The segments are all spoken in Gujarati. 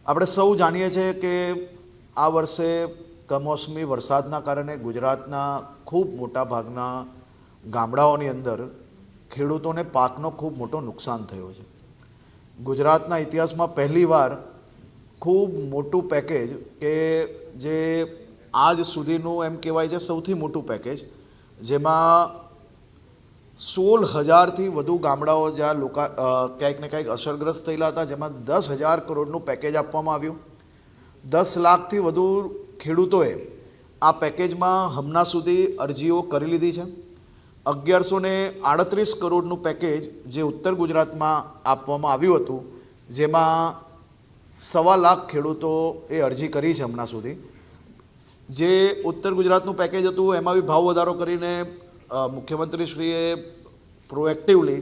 આપણે સૌ જાણીએ છીએ કે આ વર્ષે કમોસમી વરસાદના કારણે ગુજરાતના ખૂબ મોટા ભાગના ગામડાઓની અંદર ખેડૂતોને પાકનો ખૂબ મોટો નુકસાન થયો છે. ગુજરાતના ઇતિહાસમાં પહેલીવાર ખૂબ મોટું પેકેજ કે જે આજ સુધીનું એમ કહેવાય છે સૌથી મોટું પેકેજ, જેમાં 16,000થી વધુ ગામડાઓ જ્યાં લોકો ક્યાંક ને ક્યાંક અસરગ્રસ્ત થયેલા હતા, જેમાં 10,000 કરોડનું પેકેજ આપવામાં આવ્યું. 10 લાખથી વધુ ખેડૂતોએ આ પેકેજમાં હમણાં સુધી અરજીઓ કરી લીધી છે. 1138 કરોડનું પેકેજ જે ઉત્તર ગુજરાતમાં આપવામાં આવ્યું હતું, જેમાં 1.25 લાખ ખેડૂતોએ અરજી કરી છે હમણાં સુધી. જે ઉત્તર ગુજરાતનું પેકેજ હતું એમાં બી ભાવ વધારો કરીને મુખ્યમંત્રીશ્રીએ પ્રોએક્ટિવલી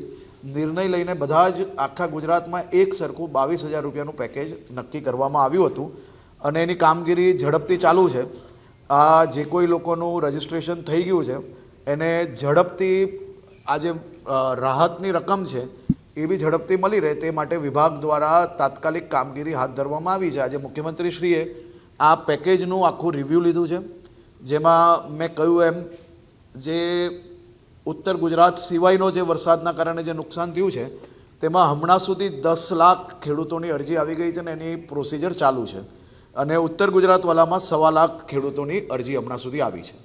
નિર્ણય લઈને બધા જ આખા ગુજરાતમાં એક સરખું 22,000 રૂપિયાનું પેકેજ નક્કી કરવામાં આવ્યું હતું અને એની કામગીરી ઝડપથી ચાલુ છે. આ જે કોઈ લોકોનું રજિસ્ટ્રેશન થઈ ગયું છે એને ઝડપથી આ જે રાહતની રકમ છે એ બી ઝડપથી મળી રહે તે માટે વિભાગ દ્વારા તાત્કાલિક કામગીરી હાથ ધરવામાં આવી છે. આજે મુખ્યમંત્રીશ્રીએ આ પેકેજનું આખું રિવ્યૂ લીધું છે, જેમાં મેં કહ્યું એમ જે ઉત્તર ગુજરાત સિવાયનો જે વરસાદના કારણે જે નુકસાન થયું છે તેમાં હમણાં સુધી 10 લાખ ખેડૂતોની અરજી આવી ગઈ છે અને એની પ્રોસિજર ચાલુ છે અને ઉત્તર ગુજરાતવાળામાં 1.25 લાખ ખેડૂતોની અરજી હમણાં સુધી આવી છે.